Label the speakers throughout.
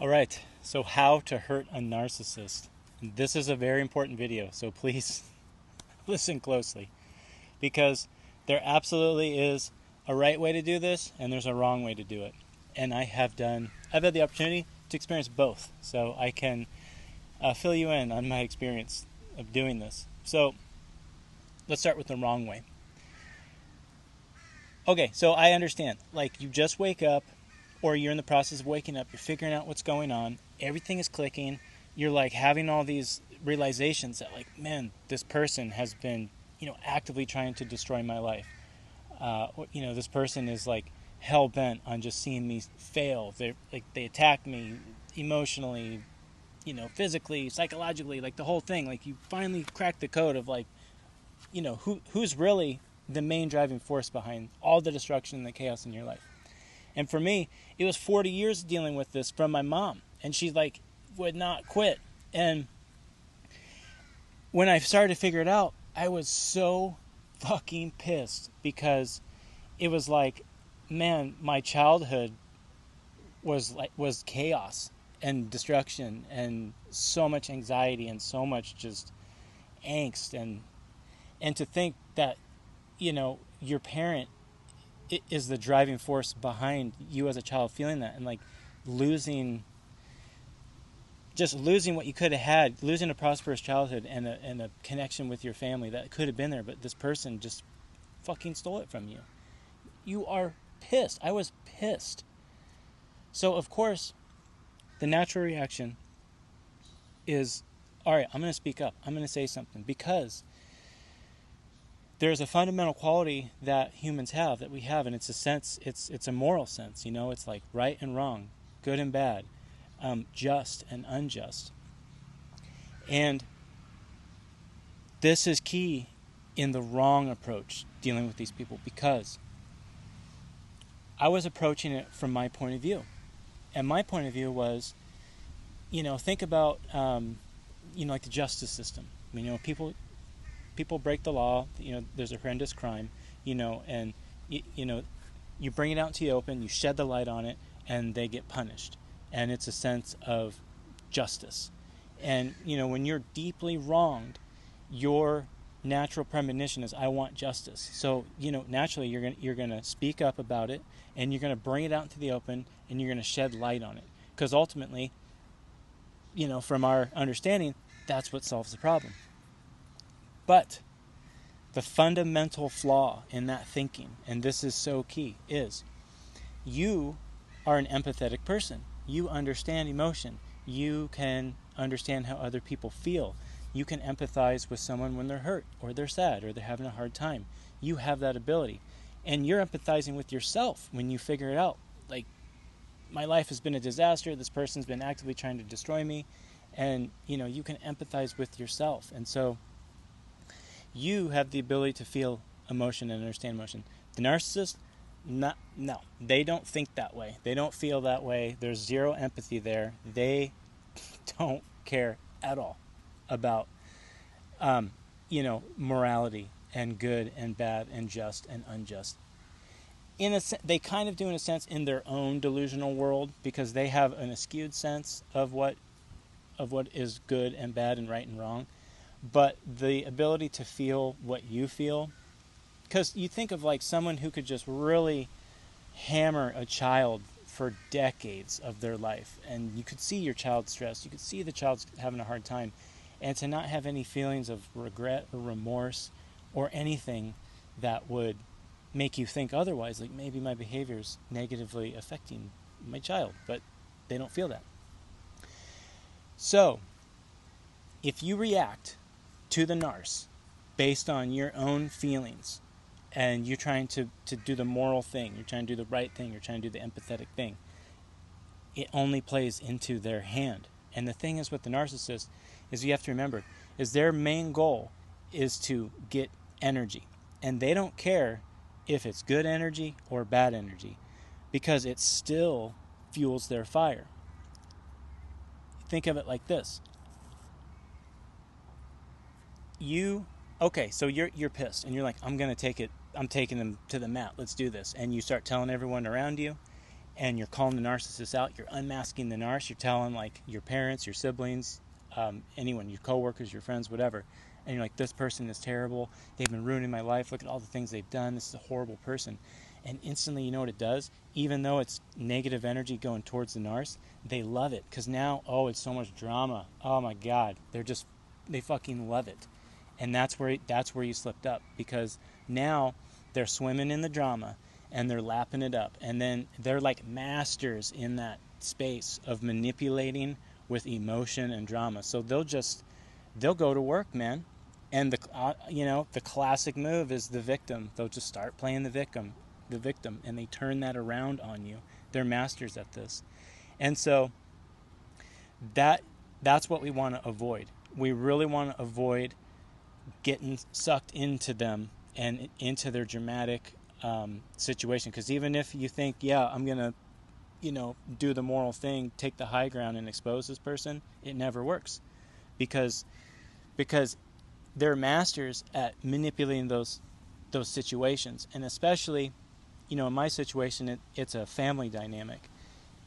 Speaker 1: All right, so how to hurt a narcissist. This is a very important video, so please listen closely because there absolutely is a right way to do this and there's a wrong way to do it. And I've had the opportunity to experience both, so I can fill you in on my experience of doing this. So let's start with the wrong way. Okay, so I understand. Like, you just wake up, or you're in the process of waking up, you're figuring out what's going on, everything is clicking, you're like having all these realizations that, like, man, this person has been, actively trying to destroy my life. This person is like hell bent on just seeing me fail. They attack me emotionally, physically, psychologically, like the whole thing. Like, you finally crack the code of, like, who's really the main driving force behind all the destruction and the chaos in your life. And for me, it was 40 years dealing with this from my mom, and she would not quit. And when I started to figure it out, I was so fucking pissed because it was like, man, my childhood was chaos and destruction and so much anxiety and so much just angst, and to think that your parent is the driving force behind you as a child feeling that, and like losing what you could have had, losing a prosperous childhood and a connection with your family that could have been there, but this person just fucking stole it from you. You are pissed. I was pissed. So of course, the natural reaction is, all right, I'm going to speak up. I'm going to say something, because there's a fundamental quality that humans have, that we have, and it's a sense, it's a moral sense, it's like right and wrong, good and bad, just and unjust. And this is key in the wrong approach dealing with these people, because I was approaching it from my point of view. And my point of view was, think about, like the justice system. People break the law, there's a horrendous crime, and you bring it out into the open, you shed the light on it, and they get punished. And it's a sense of justice. And, when you're deeply wronged, your natural premonition is, I want justice. So, naturally you're going to speak up about it, and you're going to bring it out into the open, and you're going to shed light on it. Because ultimately, from our understanding, that's what solves the problem. But the fundamental flaw in that thinking, and this is so key, is you are an empathetic person. You understand emotion. You can understand how other people feel. You can empathize with someone when they're hurt, or they're sad, or they're having a hard time. You have that ability. And you're empathizing with yourself when you figure it out. Like, my life has been a disaster. This person's been actively trying to destroy me. And, you can empathize with yourself. And so you have the ability to feel emotion and understand emotion. The narcissist, no, they don't think that way. They don't feel that way. There's zero empathy there. They don't care at all about, morality and good and bad and just and unjust. They kind of do, in a sense, in their own delusional world, because they have an askewed sense of what is good and bad and right and wrong. But the ability to feel what you feel, because you think of like someone who could just really hammer a child for decades of their life, and you could see your child stressed, you could see the child's having a hard time, and to not have any feelings of regret or remorse or anything that would make you think otherwise, like maybe my behavior's negatively affecting my child, but they don't feel that. So if you react to the narc based on your own feelings, and you're trying to do the moral thing, you're trying to do the right thing, you're trying to do the empathetic thing, it only plays into their hand. And the thing is with the narcissist is, you have to remember, is their main goal is to get energy. And they don't care if it's good energy or bad energy, because it still fuels their fire. Think of it like this. So you're pissed, and you're like, I'm taking them to the mat, let's do this. And you start telling everyone around you, and you're calling the narcissist out. You're unmasking the narc. You're telling like your parents, your siblings, anyone, your coworkers, your friends, whatever. And you're like, this person is terrible. They've been ruining my life. Look at all the things they've done. This is a horrible person. And instantly, you know what it does? Even though it's negative energy going towards the narc, they love it. Because now, oh, it's so much drama. Oh my God. They fucking love it. And that's where you slipped up. Because now they're swimming in the drama and they're lapping it up. And then they're like masters in that space of manipulating with emotion and drama. So they'll go to work, man. And the classic move is the victim. They'll just start playing the victim, and they turn that around on you. They're masters at this. And so that's what we want to avoid. We really want to avoid getting sucked into them and into their dramatic situation. Because even if you think, yeah, I'm going to, do the moral thing, take the high ground and expose this person, it never works. Because they're masters at manipulating those situations. And especially, in my situation, it's a family dynamic.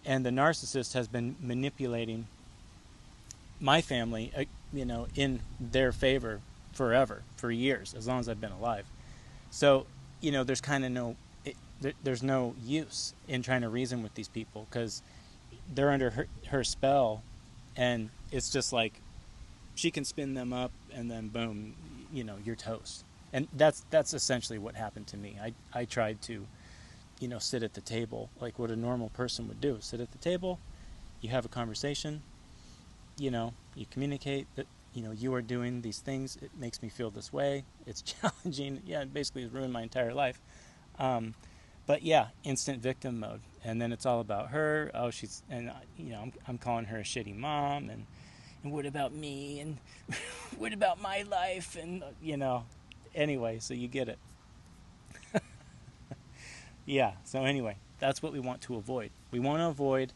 Speaker 1: And the narcissist has been manipulating my family, in their favor forever, for years, as long as I've been alive. So, there's kind of there's no use in trying to reason with these people because they're under her spell, and it's just like she can spin them up, and then boom, you're toast. And that's essentially what happened to me. I tried to, sit at the table like what a normal person would do. Sit at the table, you have a conversation, you communicate that, you are doing these things. It makes me feel this way. It's challenging. Yeah, it basically has ruined my entire life. But yeah, instant victim mode. And then it's all about her. Oh, I'm calling her a shitty mom, and what about me, and what about my life, and anyway, so you get it. Yeah, so anyway, that's what we want to avoid. We want to avoid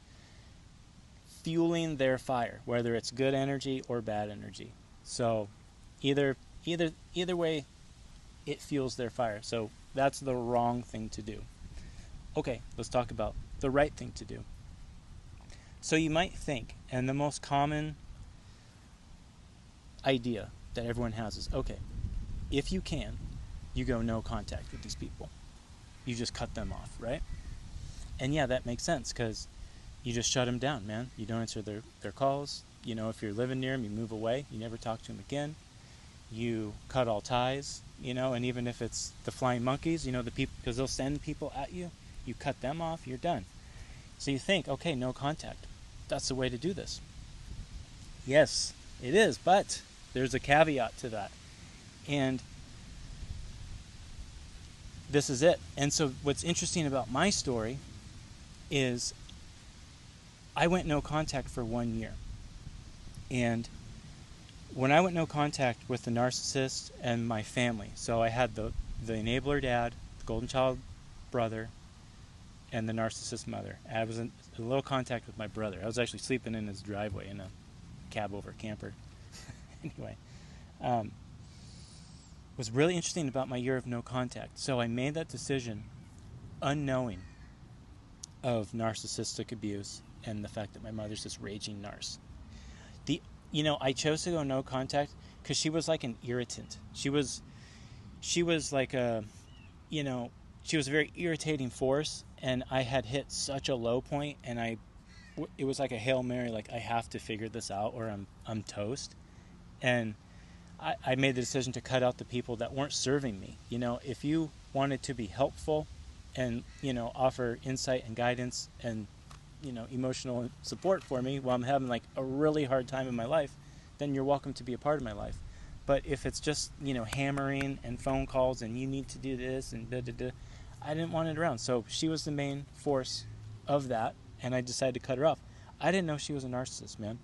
Speaker 1: fueling their fire, whether it's good energy or bad energy. So either way, it fuels their fire. So that's the wrong thing to do. Okay, let's talk about the right thing to do. So you might think, and the most common idea that everyone has is, okay, if you can, you go no contact with these people. You just cut them off, right? And yeah, that makes sense because you just shut them down, man. You don't answer their calls. If you're living near them, you move away. You never talk to them again. You cut all ties, and even if it's the flying monkeys, the people, because they'll send people at you, you cut them off, you're done. So you think, okay, no contact. That's the way to do this. Yes, it is, but there's a caveat to that. And this is it. And so what's interesting about my story is I went no contact for 1 year. And when I went no contact with the narcissist and my family, so I had the enabler dad, the golden child brother, and the narcissist mother. I was in a little contact with my brother. I was actually sleeping in his driveway in a cab over camper. Anyway, was really interesting about my year of no contact. So I made that decision unknowing of narcissistic abuse and the fact that my mother's this raging narc. I chose to go no contact because she was like an irritant. She was like she was a very irritating force, and I had hit such a low point, and it was like a Hail Mary, like I have to figure this out or I'm toast. And I made the decision to cut out the people that weren't serving me. If you wanted to be helpful and, offer insight and guidance and, emotional support for me while I'm having like a really hard time in my life, then you're welcome to be a part of my life. But if it's just, hammering and phone calls and you need to do this and da-da-da, I didn't want it around. So she was the main force of that, and I decided to cut her off. I didn't know she was a narcissist, man.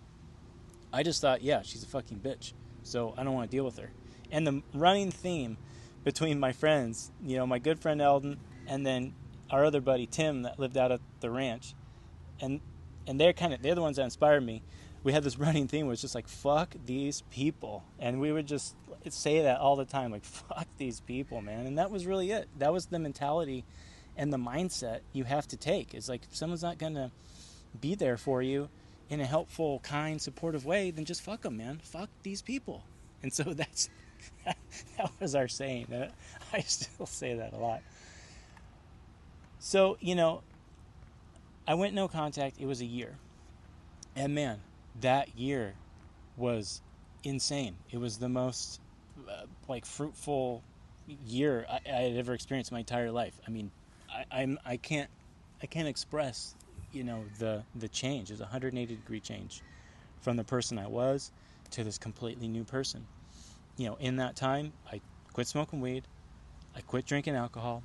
Speaker 1: I just thought, yeah, she's a fucking bitch, so I don't want to deal with her. And the running theme between my friends, my good friend Eldon and then our other buddy Tim that lived out at the ranch, and they're the ones that inspired me. We had this running theme where it's just like, fuck these people. And we would just say that all the time, like, fuck these people, man. And that was really it. That was the mentality and the mindset you have to take. It's like, if someone's not going to be there for you in a helpful, kind, supportive way, then just fuck them, man. Fuck these people. And so that was our saying. I still say that a lot. So, I went no contact. It was a year. And man, that year was insane. It was the most fruitful year I had ever experienced in my entire life. I mean, I can't express, the change. It was a 180-degree change from the person I was to this completely new person. In that time, I quit smoking weed. I quit drinking alcohol.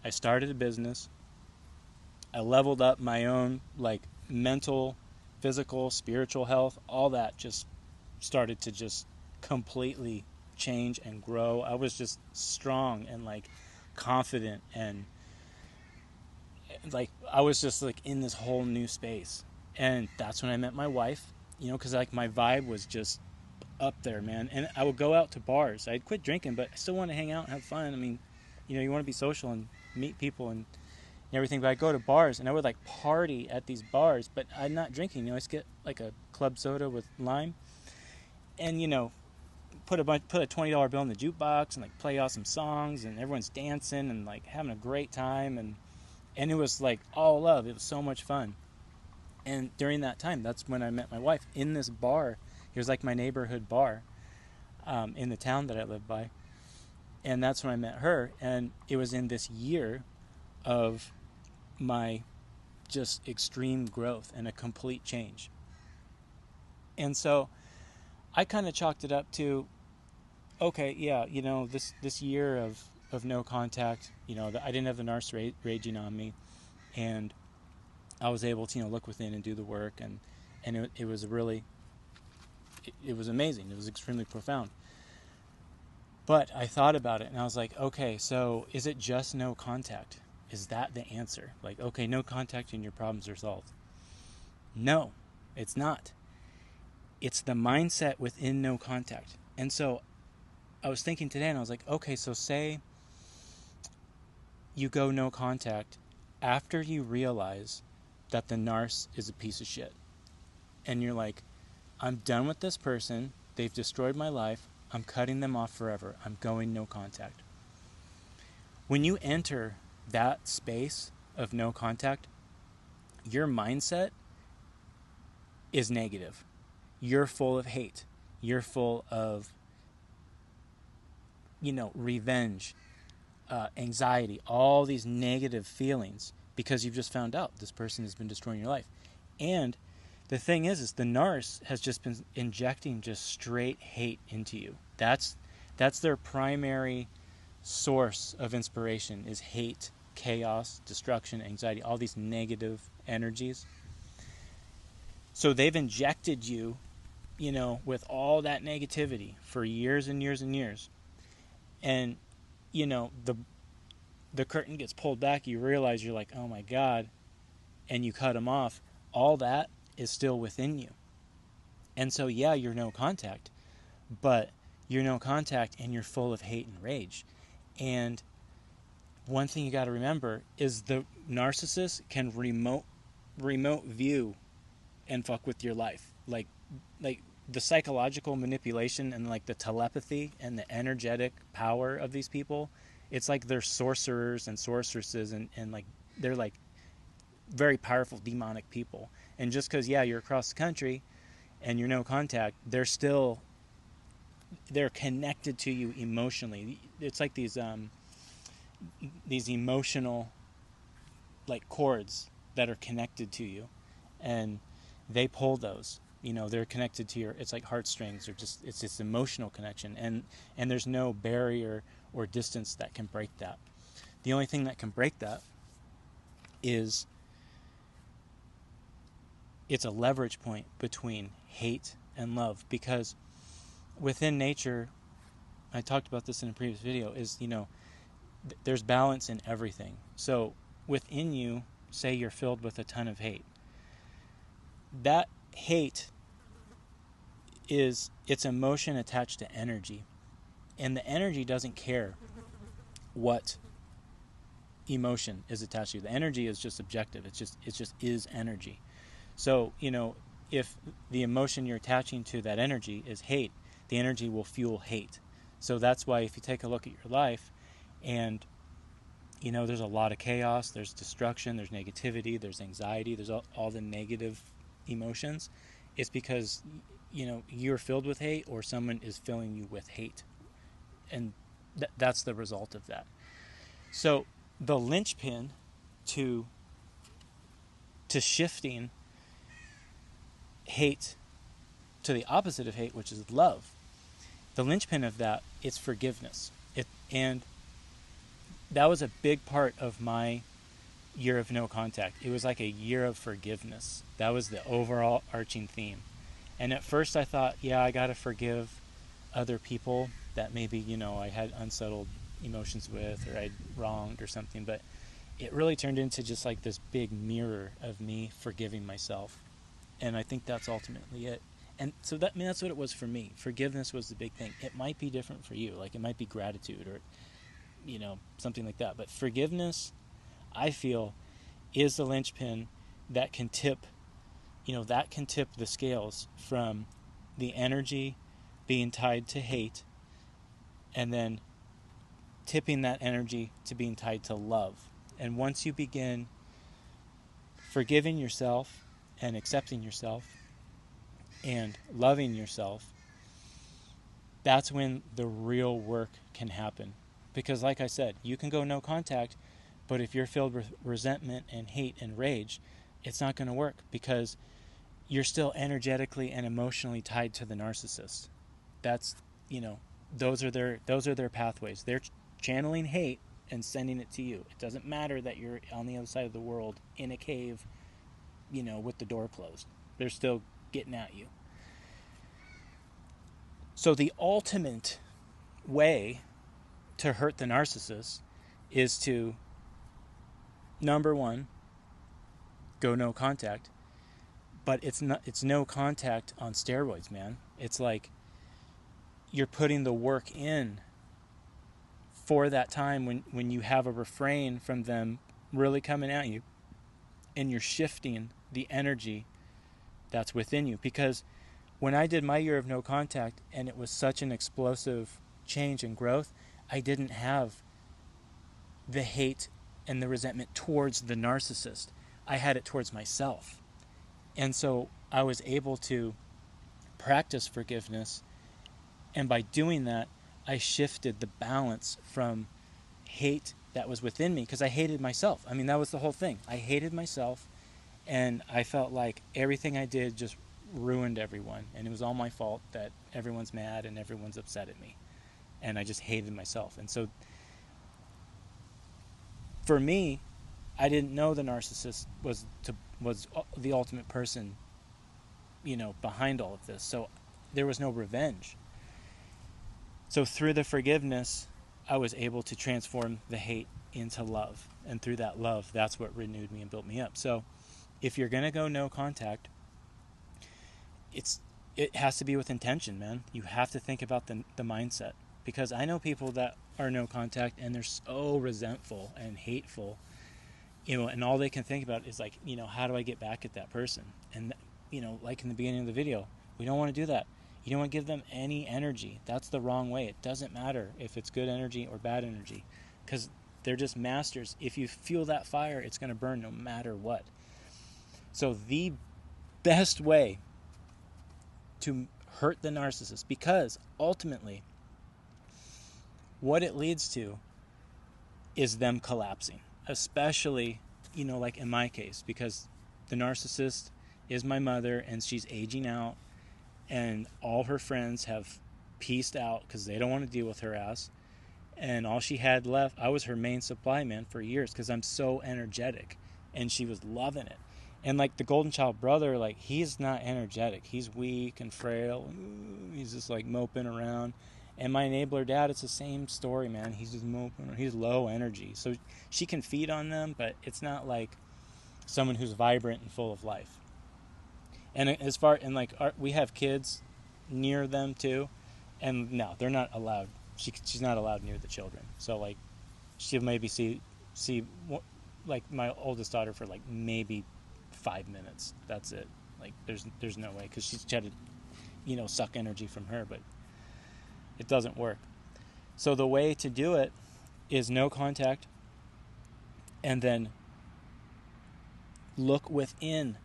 Speaker 1: I started a business. I leveled up my own, mental, physical, spiritual health. All that just started to just completely change and grow. I was just strong and, confident, and, I was just, in this whole new space. And that's when I met my wife, because, my vibe was just up there, man. And I would go out to bars. I'd quit drinking, but I still want to hang out and have fun. I mean, you want to be social and meet people and everything. But I'd go to bars, and I would party at these bars, but I'm not drinking. I just get a club soda with lime, and put a $20 bill in the jukebox and play out some songs, and everyone's dancing and having a great time, and it was all love. It was so much fun. And during that time, that's when I met my wife in this bar. It was my neighborhood bar in the town that I lived by. And that's when I met her. And it was in this year of my just extreme growth and a complete change. And so I kind of chalked it up to, okay, yeah, this year of no contact, I didn't have the narcissist raging on me. And I was able to, look within and do the work. And it was really... It was amazing. It was extremely profound. But I thought about it, and I was like, okay, so is it just no contact? Is that the answer? Okay, no contact and your problems are solved. No, it's not. It's the mindset within no contact. And so I was thinking today, and I was like, okay, so say you go no contact after you realize that the narc is a piece of shit. And you're like, I'm done with this person. They've destroyed my life. I'm cutting them off forever. I'm going no contact. When you enter that space of no contact, your mindset is negative. You're full of hate. You're full of, revenge, anxiety, all these negative feelings because you've just found out this person has been destroying your life. And the thing is the narc has just been injecting just straight hate into you. That's their primary source of inspiration is hate, chaos, destruction, anxiety, all these negative energies. So they've injected you, with all that negativity for years and years and years. And, the curtain gets pulled back, you realize you're like, oh my God, and you cut them off. All that is still within you. And so, yeah, you're no contact, but you're no contact and you're full of hate and rage. And one thing you got to remember is the narcissist can remote view and fuck with your life. Like the psychological manipulation and the telepathy and the energetic power of these people, it's like they're sorcerers and sorceresses and they're very powerful demonic people. And just because, yeah, you're across the country and you're no contact, they're connected to you emotionally. It's like these emotional cords that are connected to you, and they pull those. They're connected to it's like heartstrings, or it's this emotional connection, and there's no barrier or distance that can break that. The only thing that can break that is it's a leverage point between hate and love, because within nature, I talked about this in a previous video, is, there's balance in everything. So within you, say you're filled with a ton of hate. That hate it's emotion attached to energy. And the energy doesn't care what emotion is attached to. The energy is just subjective. It just is energy. So, if the emotion you're attaching to that energy is hate, the energy will fuel hate. So that's why if you take a look at your life and, there's a lot of chaos, there's destruction, there's negativity, there's anxiety, there's all the negative emotions, it's because, you're filled with hate or someone is filling you with hate. And that's the result of that. So the linchpin to shifting hate to the opposite of hate, which is love, the linchpin of that is forgiveness. And that was a big part of my year of no contact. It was like a year of forgiveness. That was the overall arching theme. And at first I thought, yeah, I got to forgive other people that maybe, I had unsettled emotions with, or I'd wronged or something. But it really turned into just like this big mirror of me forgiving myself. And I think that's ultimately it. And so that's what it was for me. Forgiveness was the big thing. It might be different for you. Like it might be gratitude or, something like that. But forgiveness, I feel, is the linchpin that can tip the scales from the energy being tied to hate and then tipping that energy to being tied to love. And once you begin forgiving yourself and accepting yourself and loving yourself, that's when the real work can happen. Because like I said, you can go no contact, but if you're filled with resentment and hate and rage, it's not going to work because you're still energetically and emotionally tied to the narcissist. That's, those are their pathways. They're channeling hate and sending it to you. It doesn't matter that you're on the other side of the world in a cave, with the door closed. They're still getting at you. So the ultimate way to hurt the narcissist is to, number one, go no contact. But it's no contact on steroids, man. It's like you're putting the work in for that time when you have a refrain from them really coming at you, and you're shifting the energy that's within you. Because when I did my year of no contact and it was such an explosive change and growth, I didn't have the hate and the resentment towards the narcissist. I had it towards myself. And so I was able to practice forgiveness. And by doing that, I shifted the balance from hate that was within me, because I hated myself. I mean, that was the whole thing. I hated myself, and I felt like everything I did just ruined everyone. And it was all my fault that everyone's mad and everyone's upset at me. And I just hated myself. And so for me, I didn't know the narcissist was the ultimate person, behind all of this. So there was no revenge. So through the forgiveness, I was able to transform the hate into love. And through that love, that's what renewed me and built me up. So if you're going to go no contact, it has to be with intention, man. You have to think about the mindset. Because I know people that are no contact and they're so resentful and hateful, and all they can think about is like, how do I get back at that person? And, like in the beginning of the video, we don't want to do that. You don't want to give them any energy. That's the wrong way. It doesn't matter if it's good energy or bad energy, because they're just masters. If you fuel that fire, it's going to burn no matter what. So the best way to hurt the narcissist, because ultimately what it leads to is them collapsing, especially, like in my case, because the narcissist is my mother and she's aging out and all her friends have pieced out because they don't want to deal with her ass. And all she had left, I was her main supply man for years because I'm so energetic, and she was loving it. And like the golden child brother, like he's not energetic. He's weak and frail. He's just like moping around. And my enabler dad, it's the same story, man. He's just moping. He's low energy. So she can feed on them, but it's not like someone who's vibrant and full of life. And we have kids near them too. And no, they're not allowed. She's not allowed near the children. So like she'll maybe see see, like my oldest daughter for like maybe 5 minutes. That's it. Like there's no way, because she's trying to suck energy from her, but it doesn't work. So the way to do it is no contact, and then look within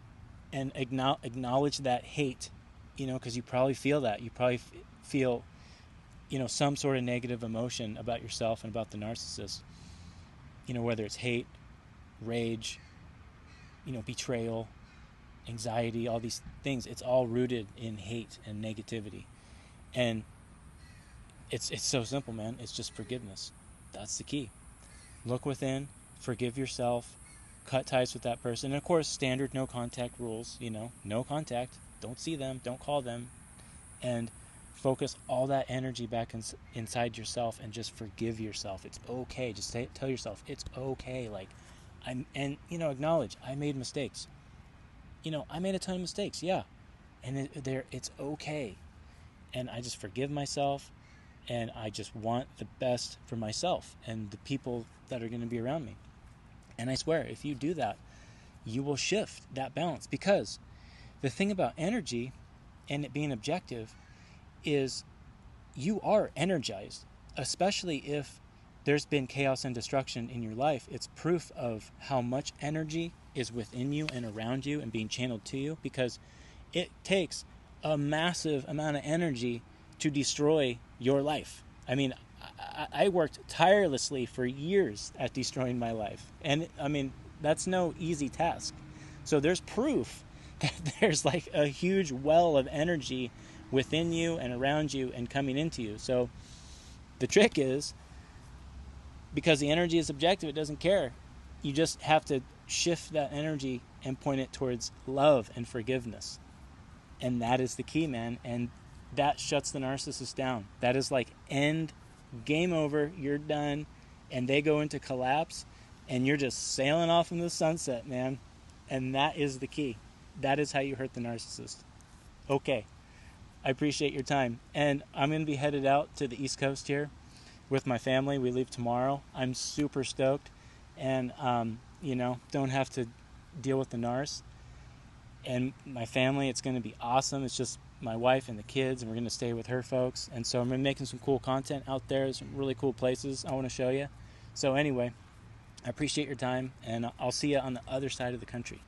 Speaker 1: and acknowledge that hate, because you probably feel that. You probably feel, some sort of negative emotion about yourself and about the narcissist, whether it's hate, rage, betrayal, anxiety, all these things. It's all rooted in hate and negativity. And it's so simple, man. It's just forgiveness. That's the key. Look within, forgive yourself, cut ties with that person. And of course, standard no contact rules, no contact, don't see them, don't call them, and focus all that energy back inside yourself and just forgive yourself. It's okay. Just tell yourself it's okay. Like, acknowledge I made mistakes. I made a ton of mistakes, yeah, and it's okay. And I just forgive myself, and I just want the best for myself and the people that are going to be around me. And I swear, if you do that, you will shift that balance. Because the thing about energy and it being objective is you are energized, especially if there's been chaos and destruction in your life. It's proof of how much energy is within you and around you and being channeled to you, because it takes a massive amount of energy to destroy your life. I mean, I worked tirelessly for years at destroying my life. And I mean, that's no easy task. So there's proof that there's like a huge well of energy within you and around you and coming into you. So the trick is, because the energy is objective, it doesn't care. You just have to shift that energy and point it towards love and forgiveness. And that is the key, man. And that shuts the narcissist down. That is like game over, you're done, and they go into collapse, and you're just sailing off into the sunset, man. And that is the key. That is how you hurt the narcissist. Okay, I appreciate your time, and I'm going to be headed out to the East Coast here with my family. We leave tomorrow. I'm super stoked, and don't have to deal with the narc. And my family, it's going to be awesome. It's just my wife and the kids, and we're going to stay with her folks. And so I'm going to be making some cool content out there. There's some really cool places I want to show you. So anyway, I appreciate your time, and I'll see you on the other side of the country.